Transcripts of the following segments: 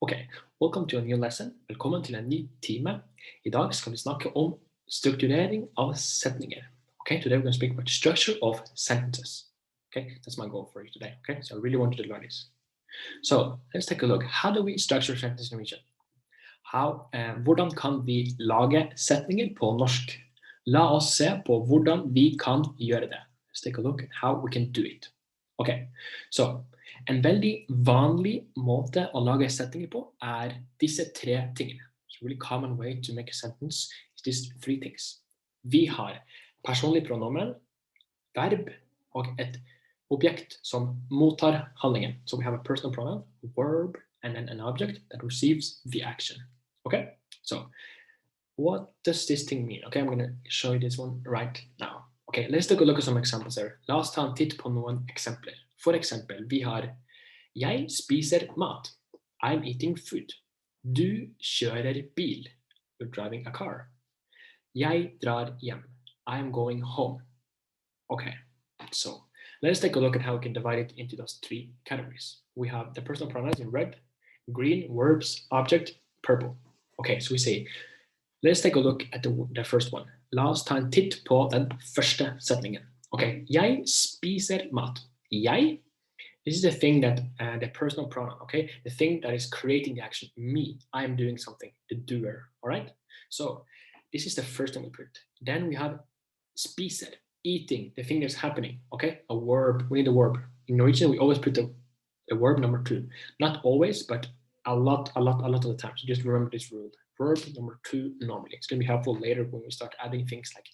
Ok, welcome to a new lesson. Velkommen til en ny time. I dag skal vi snakke om strukturering av setninger. Okay, today we're going to speak about structure of sentences. Okay, that's my goal for you today. Okay, so I really want you to learn this. So let's take a look. How do we structure sentences in Norwegian? Hvordan kan vi lage setninger på norsk? La oss se på hvordan vi kan gjøre det. Let's take a look at how we can do it. Okay, so en veldig vanlig måte å lage setninger på disse tre tingene. So a really common way to make a sentence is these three things. Vi har personlig pronomen, verb og et objekt som mottar handlingen. So we have a personal pronoun, verb, and then an object that receives the action. Okay, so what does this thing mean? Okay, I'm going to show you this one right now. Okay, let's take a look at some examples here. La oss ta en titt på noen eksempler. For eksempel, vi har jeg spiser mat. I'm eating food. Du kjører bil. You're driving a car. Jeg drar hjem. I'm going home. Okay, so let's take a look at how we can divide it into those three categories. We have the personal pronouns in red, green, verbs, object, purple. Okay, so we say, let's take a look at the first one. La oss ta en titt på den første setningen. Okay, jeg spiser mat. Jeg, this is the thing that, the personal pronoun, okay? The thing that is creating the action, me, I am doing something, the doer, all right? So this is the first thing we put. Then we have spiser, eating, the thing that's happening, okay? A verb, we need a verb. In Norwegian, we always put the verb number 2. Not always, but a lot of the time. So just remember this rule. Verb number 2 normally. It's going to be helpful later when we start adding things like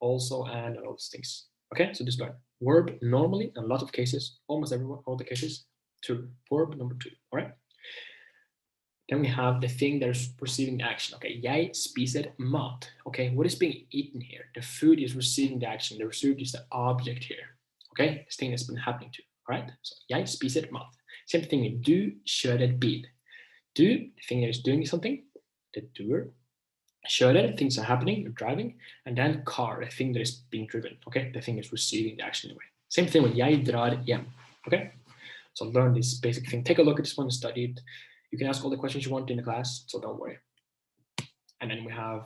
also and all those things. Okay, so just learn. Verb normally, in a lot of cases, almost everyone, all the cases, to verb number 2. All right. Then we have the thing that is receiving the action. Okay, jeg spiser mat. Okay, what is being eaten here? The food is receiving the action. The food is the object here. Okay, this thing that's been happening to. All right. So jeg spiser mat. Same thing with du kjører bil. Do, the thing that is doing something, the doer. Kjører, things are happening, you're driving. And then car, the thing that is being driven. Okay, the thing is receiving the action anyway. Same thing with jeg drar hjem. Okay, so learn this basic thing. Take a look at this one, study it. You can ask all the questions you want in the class, so don't worry. And then we have,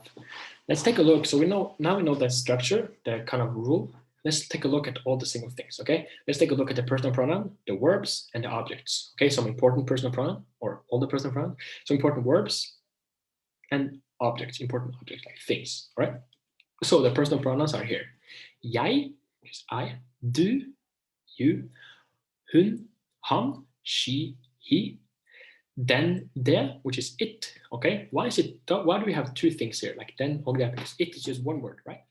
let's take a look. So now we know the structure, the kind of rule. Let's take a look at all the single things, okay? Let's take a look at the personal pronoun, the verbs, and the objects, okay? Some important personal pronoun, or all the personal pronoun, some important verbs, and objects, important objects, like things, all right? So the personal pronouns are here. Jeg, which is I, du, you, hun, han, she, he, den, det, which is it, okay? Why do we have two things here, like den og det? Because it is just one word, right?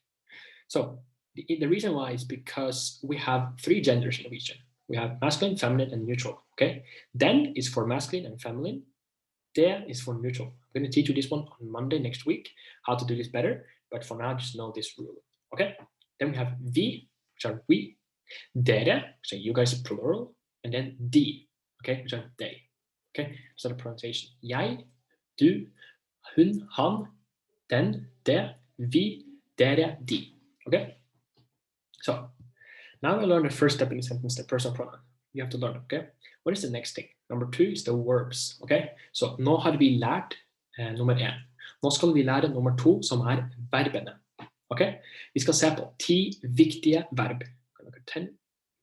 So the reason why is because we have three genders in Norwegian. We have masculine, feminine, and neutral, okay? Den is for masculine and feminine. Det is for neutral. I'm going to teach you this one on Monday next week, how to do this better. But for now, just know this rule, okay? Then we have vi, which are we. Dere, which are you guys plural. And then de, okay, which are they. Okay, so the pronunciation. Jeg, du, hun, han, den, det, vi, dere, de. Okay? So now we learn the first step in the sentence, the personal pronoun. You have to learn, okay? What is the next thing? Number 2 is the verbs, okay? So nå har vi lært nummer 1. Nå skal vi lære nummer 2, som verbene, okay? Vi skal se på 10 viktige verb. 10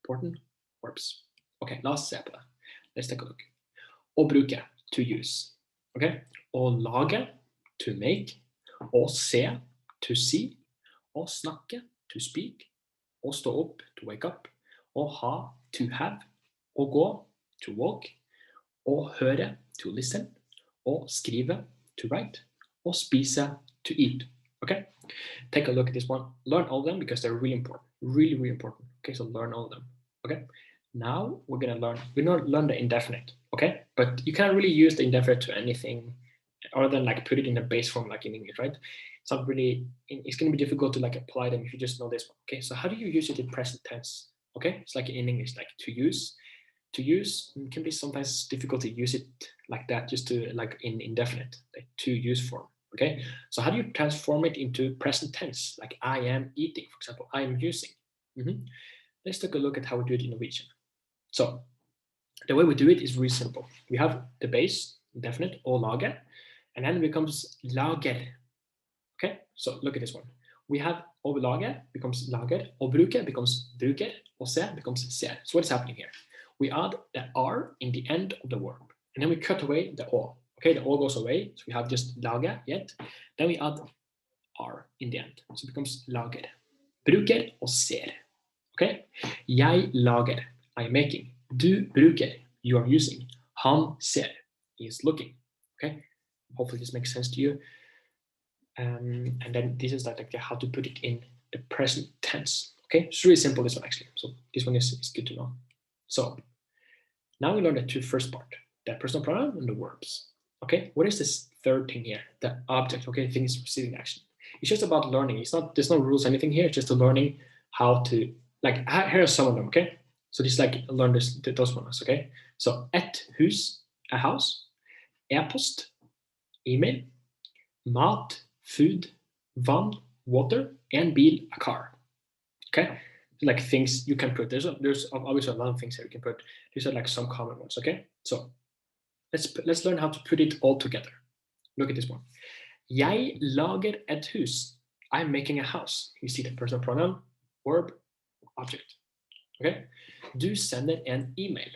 important verbs. Okay, la oss se på det. Let's take a look. Å bruke, to use, okay? Å lage, to make. Å se, to see. Å snakke, to speak. Å stå opp, to wake up. Å ha, to have. Å gå, to walk. Å høre, to listen. Å skrive, to write. Å spise, to eat. Okay? Take a look at this one. Learn all of them because they're really important. Really, really important. Okay, so learn all of them. Okay? Now we're going to learn the indefinite. Okay? But you can't really use the indefinite to anything other than like put it in the base form like in English, right? It's not really, it's going to be difficult to like apply them if you just know this one. Okay, so how do you use it in present tense? Okay, it's like in English, like to use. To use can be sometimes difficult to use it like that, just to like in indefinite, like to use form. Okay, so how do you transform it into present tense? Like I am eating, for example, I am using. Let's take a look at how we do it in Norwegian. So the way we do it is really simple. We have the base, definite, å lage. And then it becomes lager. Okay, so look at this one. We have å lage becomes lager, å bruke becomes bruker, og se becomes ser. So what's happening here? We add the R in the end of the verb, and then we cut away the å. Okay, the å goes away, so we have just lage yet. Then we add R in the end, so it becomes lager. Bruker og ser. Okay, jeg lager, I'm making. Du bruker, you are using. Han ser, he is looking. Okay, hopefully this makes sense to you. And then this is like how to put it in the present tense. Okay, it's really simple, this one actually. So this one is good to know. So now we learned the two first part, the personal pronoun and the verbs. Okay, what is this third thing here? The object. Okay, thing is receiving action. It's just about learning. It's not, there's no rules, anything here. It's just learning how to, like, here are some of them. Okay, so just like learn those ones. Okay, so et hus, a house, e-post, email, mat, food, vann, water, and bil, a car. Okay, like things you can put. There's obviously a lot of things here you can put. These are like some common ones. Okay, so let's learn how to put it all together. Look at this one. Jeg lager et hus. I'm making a house. You see the personal pronoun, verb, object. Okay, du sender en email.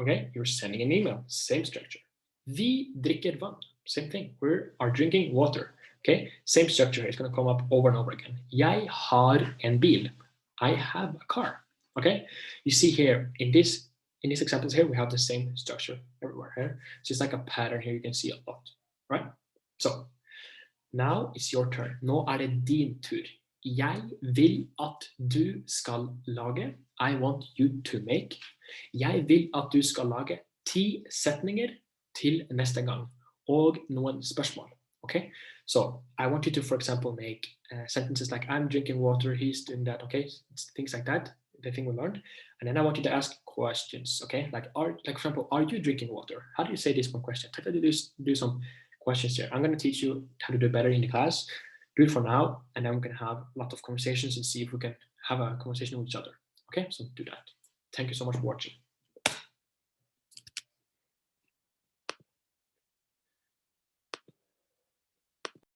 Okay, you're sending an email. Same structure. Vi drikker vann. Same thing. We are drinking water. Okay, same structure here. It's going to come up over and over again. Jeg har en bil. I have a car. Okay, you see here in these examples here, we have the same structure everywhere here. So it's like a pattern here. You can see a lot, right? So now it's your turn. Nå er det din tur. Jeg vil at du skal lage. I want you to make. Jeg vil at du skal lage 10 setninger til neste gang, og noen spørsmål. Okay, so I want you to, for example, make sentences like I'm drinking water, he's doing that. Okay, things like that, the thing we learned. And then I want you to ask questions. Okay, like for example, are you drinking water? How do you say this one question? Try to do some questions here. I'm going to teach you how to do better in the class. Do it for now, and then we're going to have a lot of conversations and see if we can have a conversation with each other. Okay, so do that. Thank you so much for watching.